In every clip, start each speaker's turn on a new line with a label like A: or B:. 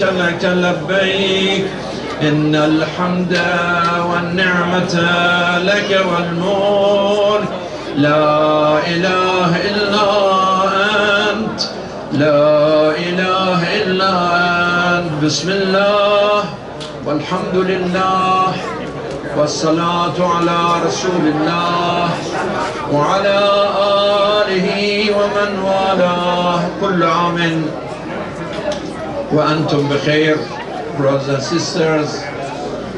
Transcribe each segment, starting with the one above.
A: لك لبيك إن الحمد والنعمة لك والملك لا إله إلا أنت لا إله إلا أنت بسم الله والحمد لله والصلاة على رسول الله وعلى آله ومن والاه كل عام وأنتم بخير. Brothers and sisters,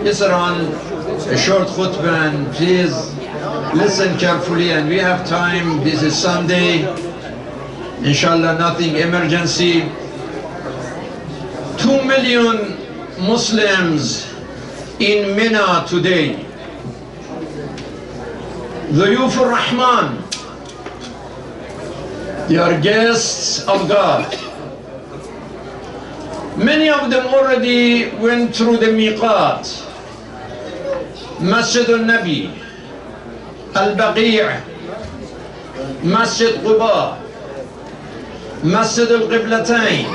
A: it's around a short khutbah, and please listen carefully, and we have time. This is Sunday, inshallah, nothing emergency. 2 million Muslims in Mina today. Dhuyuf ar-Rahman, they are guests of God. Many of them already went through the miqat, Masjid al-Nabi, Al-Baqi', Masjid Quba, Masjid al-Qiblatayn,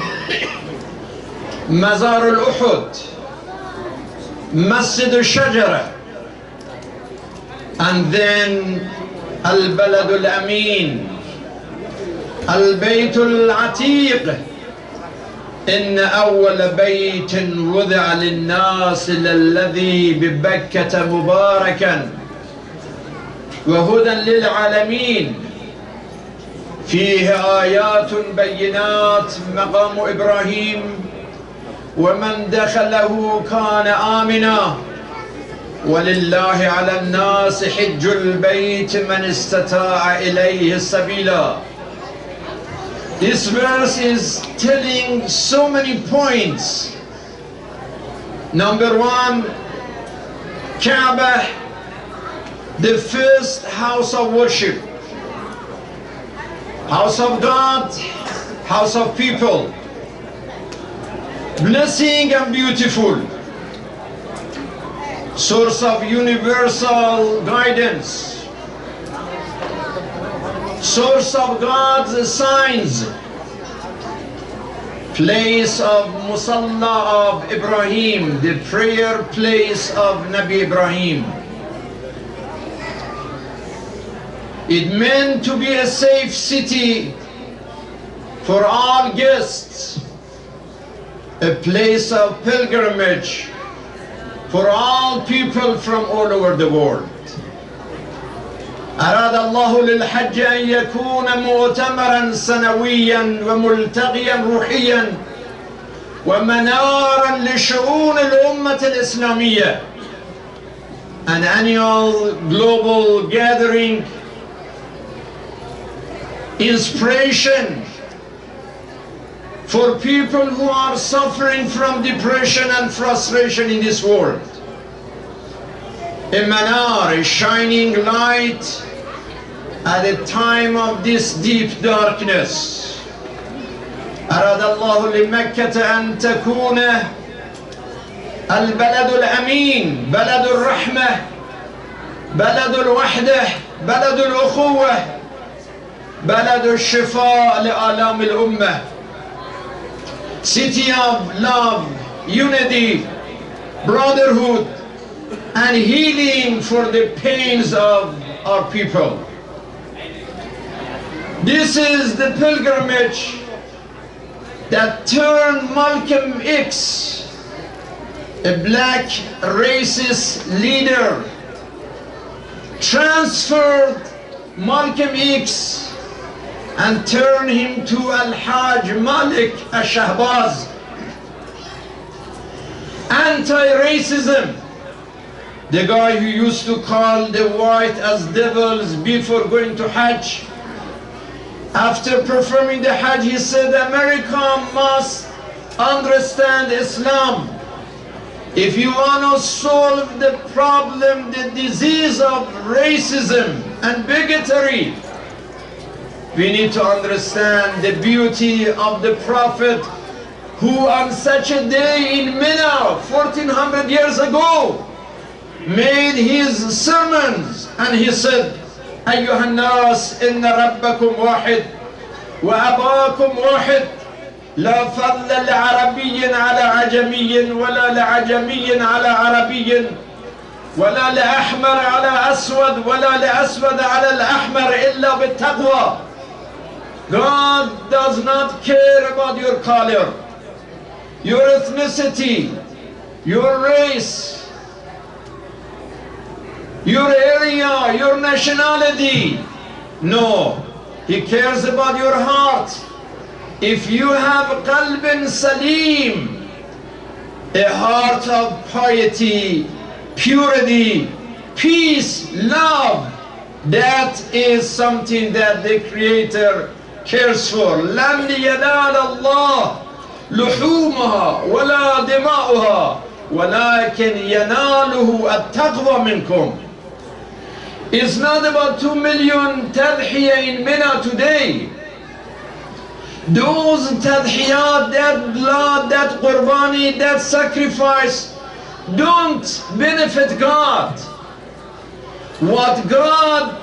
A: Mazar al-Uhud, Masjid al-Shajara, and then Al-Balad al-Amin, Al-Bayt al-Atiq. إن أول بيت وضع للناس للذي ببكة مباركا وهدى للعالمين فيه آيات بينات مقام إبراهيم ومن دخله كان آمنا ولله على الناس حج البيت من استطاع إليه السبيلا. This verse is telling so many points. Number one, Kaaba, the first house of worship, house of God, house of people, blessing and beautiful, source of universal guidance, source of God's signs, place of Musalla of Ibrahim, the prayer place of Nabi Ibrahim. It meant to be a safe city for all guests, a place of pilgrimage for all people from all over the world. أراد الله للحج أن يكون مؤتمرا سنويا وملتقيا روحيا ومنارا لشؤون الأمة الإسلامية, an annual global gathering, inspiration for people who are suffering from depression and frustration in this world. A manar, a shining light at a time of this deep darkness. أراد الله لمكة أن تكون البلد الأمين، بلد الرحمة، بلد الوحدة، بلد الأخوة، بلد الشفاء لآلام الأمة. City of love, unity, brotherhood, and healing for the pains of our people. This is the pilgrimage that turned Malcolm X, a black racist leader, transferred Malcolm X and turned him to Al-Hajj Malik al-Shahbaz. Anti-racism, the guy who used to call the white as devils before going to Hajj. After performing the Hajj, he said America must understand Islam. If you want to solve the problem, the disease of racism and bigotry, we need to understand the beauty of the Prophet, who on such a day in Mina 1400 years ago made his sermons, and he said, أيها الناس إن ربكم واحد وأباكم واحد لا فضل لعربي على عجمي ولا لعجمي على عربي ولا لأحمر على أسود ولا لأسود على الأحمر إلا بالتقوى. God does not care about your color, your ethnicity, your race, your area, your nationality. No, He cares about your heart. If you have qalbin salim, a heart of piety, purity, peace, love, that is something that the Creator cares for. لن ينال الله لحومها ولا دماؤها ولكن يناله التقوى منكم. It's not about 2 million tadhiyah in Mina today. Those tadhiyat, that blood, that qurbani, that sacrifice don't benefit God. What God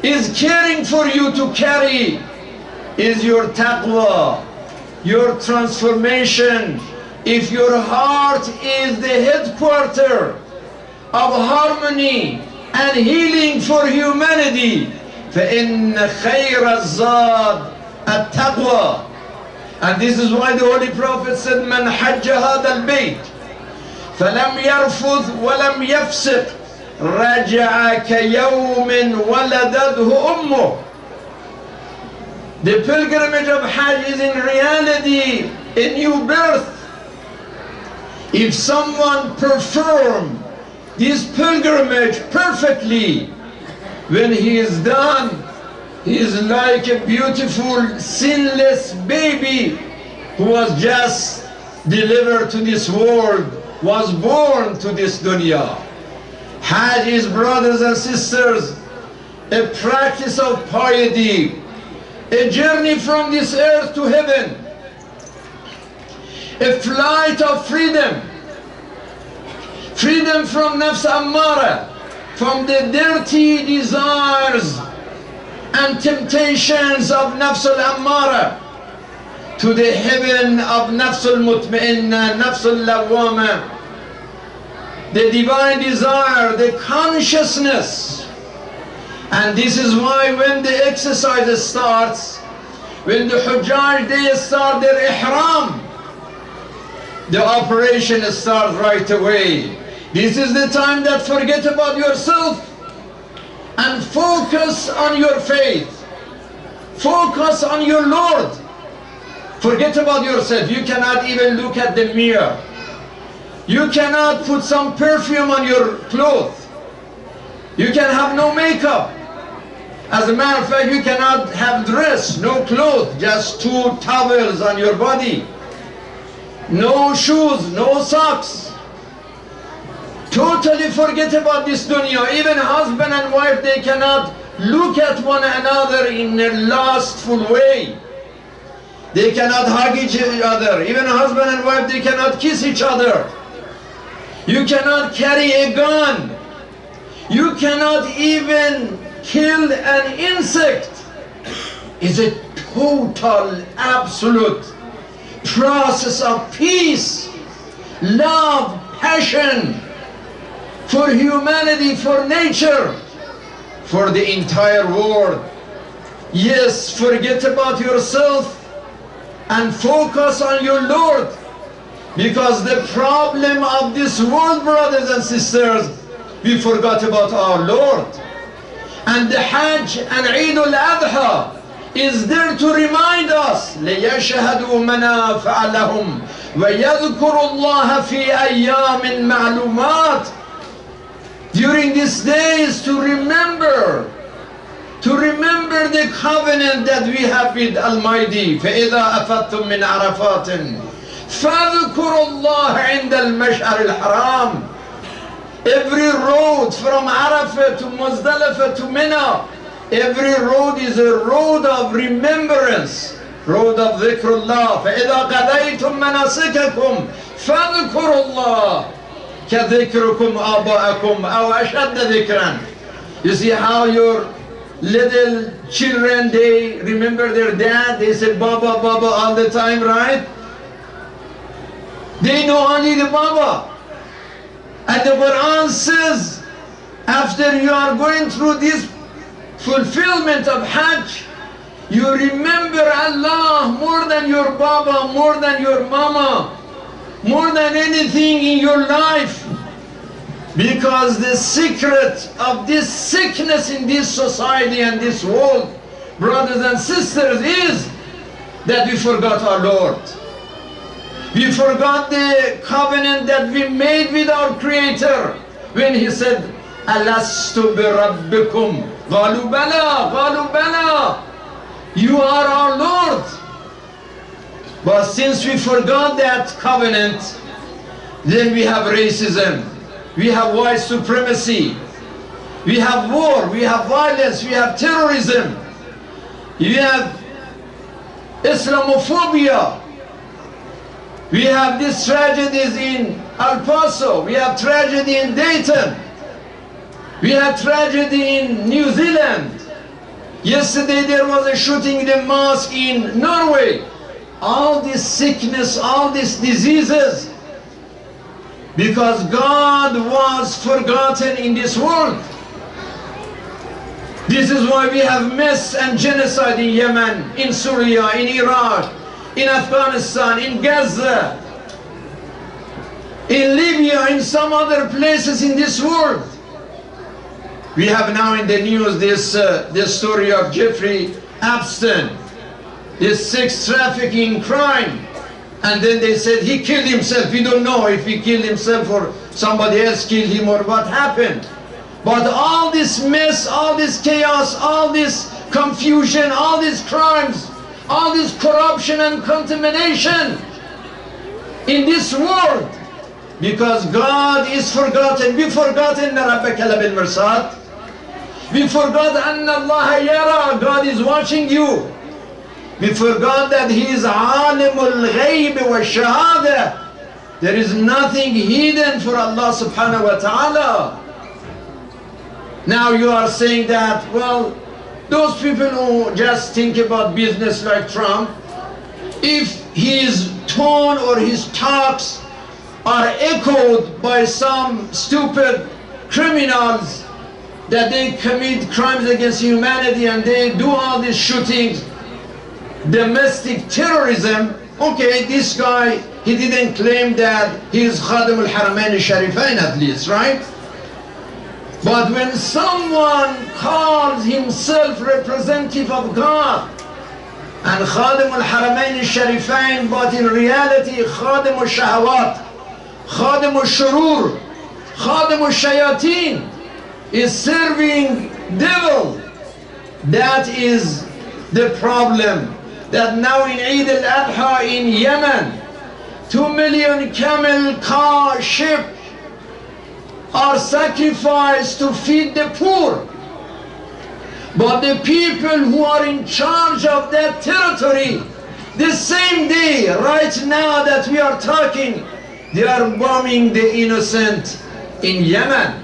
A: is caring for you to carry is your taqwa, your transformation. If your heart is the headquarter of harmony and healing for humanity, فَإِنَّ خَيْرَ الزَّادِ التَّقْوَى. And this is why the Holy Prophet said, مَنْ حَجَّ هَذَا الْبَيْتِ فَلَمْ يَرْفُثْ وَلَمْ يَفْسِقْ رَجَعَ كَيَوْمٍ وَلَدَتْهُ أُمُّهُ. The pilgrimage of Hajj is in reality a new birth. If someone performs this pilgrimage perfectly, when he is done, he is like a beautiful, sinless baby who was just delivered to this world, was born to this dunya. Hajj is, brothers and sisters, a practice of piety, a journey from this earth to heaven, a flight of freedom, freedom from nafs ammara, from the dirty desires and temptations of nafs al-ammara, to the heaven of nafs al-mutma'inna, nafs al-lawwama, the divine desire, the consciousness. And this is why when the exercise starts, when the Hujjaj, they start their ihram, the operation starts right away. This is the time that forget about yourself and focus on your faith. Focus on your Lord. Forget about yourself. You cannot even look at the mirror. You cannot put some perfume on your clothes. You can have no makeup. As a matter of fact, you cannot have dress, no clothes, just 2 towels on your body. No shoes, no socks. Totally forget about this dunya. Even husband and wife, they cannot look at one another in a lustful way. They cannot hug each other. Even husband and wife, they cannot kiss each other. You cannot carry a gun. You cannot even kill an insect. It's a total, absolute process of peace, love, passion for humanity, for nature, for the entire world. Yes, forget about yourself and focus on your Lord, because the problem of this world, brothers and sisters, we forgot about our Lord. And the Hajj and Eid al-Adha is there to remind us, لِيَشْهَدُوا مَنَافَعَ لَهُمْ وَيَذْكُرُوا اللَّهَ فِي أَيَّامٍ مَعْلُومَاتٍ. During these days, to remember the covenant that we have with Almighty. فَإِذَا أَفَدْتُم مِّنْ عَرَفَاتٍ فَاذْكُرُوا اللَّهَ عِنْدَ الْمَشْعَرِ الْحَرَامِ. Every road from Arafah to Muzdalifah to Mina, every road is a road of remembrance, road of dhikrullah. فَإِذَا قَضَيْتُم مَّنَاسِكَكُمْ فَاذْكُرُوا اللَّهَ كَذِكْرُكُمْ آبَاءَكُمْ أَوْ أَشَدَّ ذِكْرًا. You see how your little children, they remember their dad, they say Baba, Baba all the time, right? They know only the Baba. And the Quran says, after you are going through this fulfillment of Hajj, you remember Allah more than your Baba, more than your Mama, more than anything in your life. Because the secret of this sickness in this society and this world, brothers and sisters, is that we forgot our Lord. We forgot the covenant that we made with our Creator when He said, Alastu bi Rabbikum, Qalu bala, Qalu bala. You are our Lord. But since we forgot that covenant, then we have racism, we have white supremacy, we have war, we have violence, we have terrorism, we have Islamophobia, we have these tragedies in El Paso, we have tragedy in Dayton, we have tragedy in New Zealand. Yesterday there was a shooting in a mosque in Norway. All this sickness, all these diseases, because God was forgotten in this world. This is why we have mess and genocide in Yemen, in Syria, in Iraq, in Afghanistan, in Gaza, in Libya, in some other places in this world. We have now in the news this story of Jeffrey Epstein, this sex trafficking crime, and then they said he killed himself. We don't know if he killed himself or somebody else killed him or what happened. But all this mess, all this chaos, all this confusion, all these crimes, all this corruption and contamination in this world, because God is forgotten. We forgotten we forgot anna Allah yara, God is watching you. We forgot that He is alimul ghayb wa shahada. There is nothing hidden for Allah subhanahu wa ta'ala. Now you are saying that, well, those people who just think about business like Trump, if his tone or his talks are echoed by some stupid criminals, that they commit crimes against humanity and they do all these shootings, domestic terrorism, okay, this guy, he didn't claim that he is Khadim al-Haramain al-Sharifain at least, right? But when someone calls himself representative of God and Khadim al-Haramain al-Sharifain, but in reality Khadim al-Shahawat, Khadim al-Shurur, Khadim al-Shayateen, is serving devil, that is the problem. That now in Eid al-Adha in Yemen, 2 million camel car ship are sacrificed to feed the poor. But the people who are in charge of that territory, the same day, right now that we are talking, they are bombing the innocent in Yemen.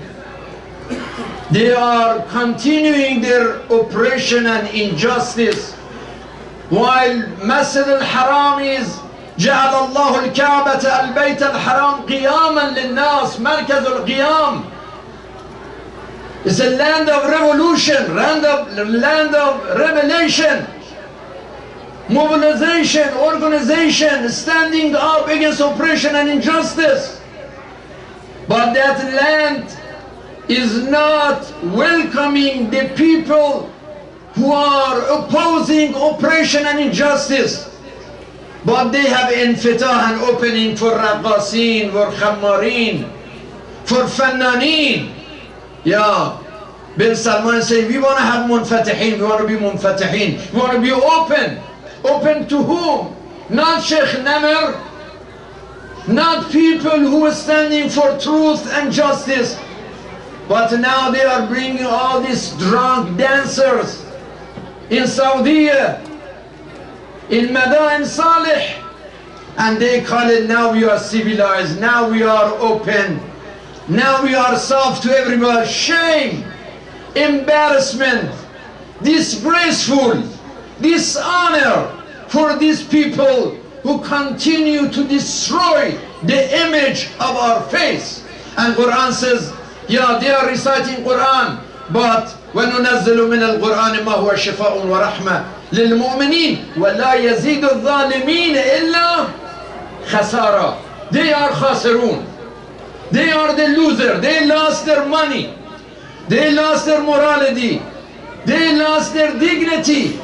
A: They are continuing their oppression and injustice. While Masjid al-Haram is جعل الله الكعبة البيت الحرام قياما للناس مركز القيام. It's a land of revolution, land of revelation, mobilization, organization, standing up against oppression and injustice. But that land is not welcoming the people who are opposing oppression and injustice. But they have infitah and opening for raqqasin, for khammarin, for fannanin. Yeah, Bin Salman say, we want to have munfatihin, we want to be munfatihin, we want to be open. Open to whom? Not Sheikh Namr, not people who are standing for truth and justice. But now they are bringing all these drunk dancers in Saudi, in Madain Salih, and they call it, now we are civilized, now we are open, now we are soft to everybody. Shame, embarrassment. disgraceful, dishonor for these people who continue to destroy the image of our faith. And Quran says, yeah, they are reciting Quran, but وَنُنَزِّلُ مِنَ الْقُرْآنِ مَا هُوَ شِفَاءٌ وَرَحْمَةٌ لِلْمُؤْمِنِينَ وَلَا يَزِيدُ الظَّالِمِينَ إِلَّا خَسَارًا. They are khasirun. They are the loser. They lost their money. They lost their morality. They lost their dignity.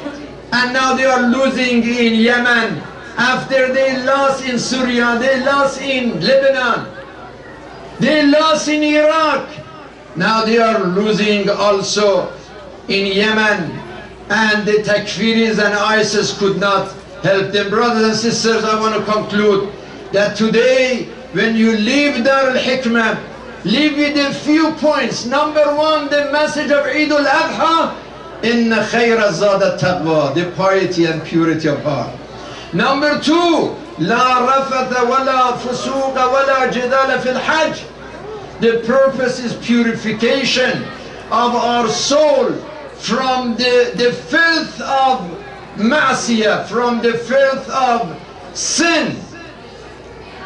A: And now they are losing in Yemen. After they lost in Syria, they lost in Lebanon. They lost in Iraq. Now they are losing also in Yemen. And the Takfiris and ISIS could not help them. Brothers and sisters, I want to conclude that today, when you leave Dar al-Hikmah, leave with a few points. Number one, the message of Eid al-Adha, Inna khayra zada taqwa, the piety and purity of heart. Number two, La rafatha wa la fusuqa wa la jidala fil hajj. The purpose is purification of our soul from the filth of ma'siyah, from the filth of sin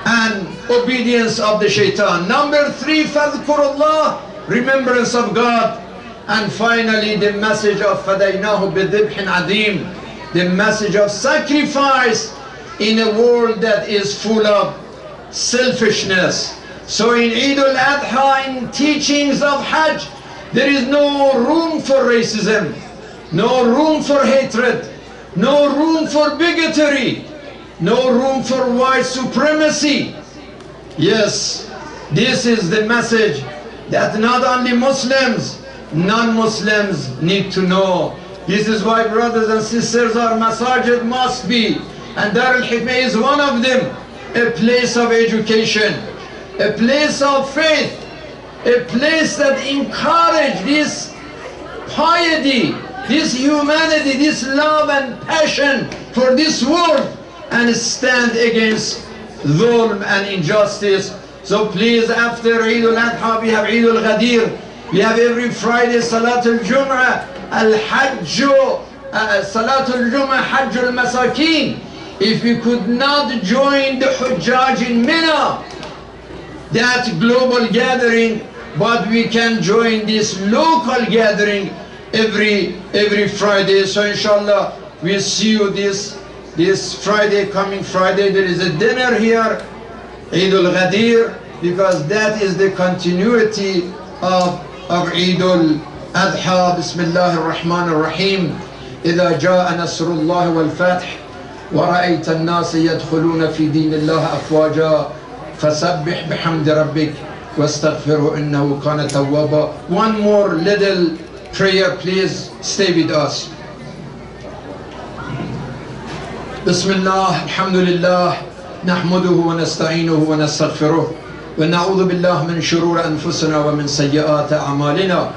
A: and obedience of the shaitan. Number three, fadhkurullah, remembrance of God. And finally, the message of fadaynahu bidhibhin adim, the message of sacrifice in a world that is full of selfishness. So in Eid al-Adha, in teachings of Hajj, there is no room for racism, no room for hatred, no room for bigotry, no room for white supremacy. Yes, this is the message that not only Muslims, non-Muslims need to know. This is why, brothers and sisters, our masajid must be, and Dar al-Hikmah is one of them, a place of education, a place of faith, a place that encourages this piety, this humanity, this love and passion for this world, and stand against dhulm and injustice. So please, after Eid al-Adha, we have Eid al-Ghadir. We have every Friday Salatul Jum'ah, Al-Hajj, Salatul Jum'ah, Hajj al-Masakin. If we could not join the Hujjaj in Mina, that global gathering, but we can join this local gathering every Friday. So inshallah, we'll see you this Friday, coming Friday. There is a dinner here, Eid al-Ghadir, because that is the continuity of Eid al-Adha. Bismillah ar-Rahman ar-Rahim. إذا جاء نصر الله والفتح ورأيت الناس يدخلون في دين الله أفواجا فسبح بحمد ربك واستغفره إنه كان توابا. One more little prayer, please stay with us. بسم الله الحمد لله نحمده ونستعينه ونستغفره ونعوذ بالله من شرور أنفسنا ومن سيئات أعمالنا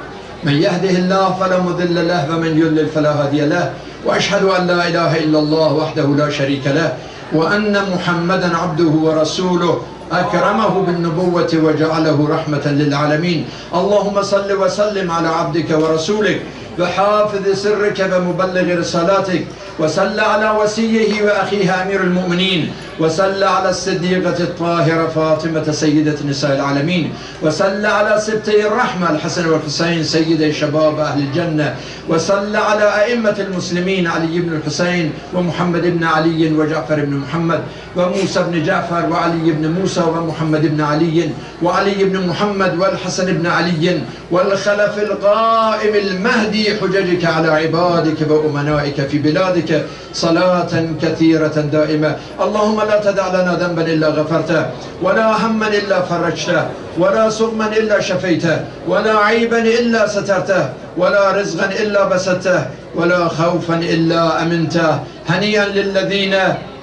A: من يهده الله فلا مضل له ومن يضلل فلا هادي له وأشهد أن لا إله إلا الله وحده لا شريك له وأن محمدا عبده ورسوله أكرمه بالنبوة وجعله رحمة للعالمين. اللهم صل وسلم على عبدك ورسولك وحافظ سرك ومبلغ رسالاتك وصل على وسيه وأخيها أمير المؤمنين وصل على الصديقة الطاهرة فاطمة سيدة نساء العالمين وصل على سبتي الرحمة الحسن والحسين سيدي شباب أهل الجنة وصل على أئمة المسلمين علي بن الحسين ومحمد بن علي وجعفر بن محمد وموسى بن جعفر وعلي بن موسى ومحمد بن علي وعلي بن محمد والحسن بن علي والخلف القائم المهدي حججك على عبادك وأمنائك في بلادك صلاة كثيرة دائمة. اللهم لا تدع لنا ذنبا إلا غفرته ولا هما إلا فرجته ولا سقما إلا شفيته ولا عيبا إلا سترته ولا رزقا إلا بسطته ولا خوفا إلا أمنته. هنيئا للذين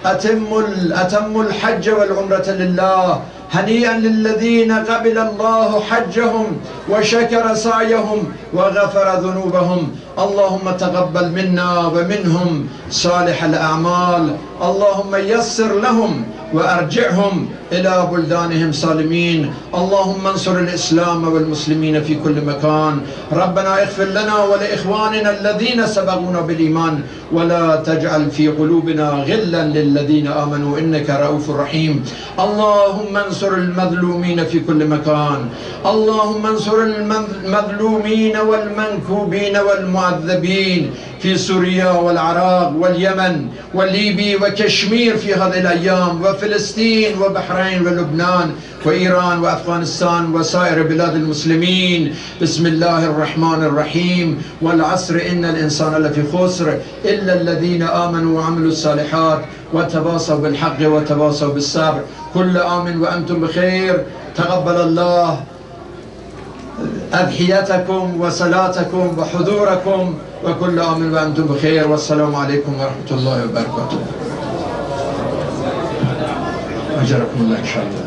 A: أتموا الحج والعمرة لله. هنيئا للذين قبل الله حجهم وشكر سعيهم وغفر ذنوبهم. اللهم تقبل منا ومنهم صالح الأعمال. اللهم يسر لهم وأرجعهم إلى بلدانهم سالمين. اللهم انصر الإسلام والمسلمين في كل مكان. ربنا اغفر لنا ولإخواننا الذين سبقونا بالإيمان ولا تجعل في قلوبنا غلا للذين آمنوا إنك رؤوف رحيم. اللهم انصر المظلومين في كل مكان. اللهم انصر المظلومين والمنكوبين والمعذبين في سوريا والعراق واليمن والليبي وكشمير في هذه الأيام، وفلسطين وبحرين ولبنان وإيران وأفغانستان وسائر بلاد المسلمين. بسم الله الرحمن الرحيم. والعصر إن الإنسان لفي خسر إلا الذين آمنوا وعملوا الصالحات وتواصوا بالحق وتواصوا بالصبر. كل عام وأنتم بخير. تقبل الله أضحيتكم وصلاتكم وحضوركم، وكل عام وأنتم بخير، والسلام عليكم ورحمة الله وبركاته. أجركم الله إن شاء الله.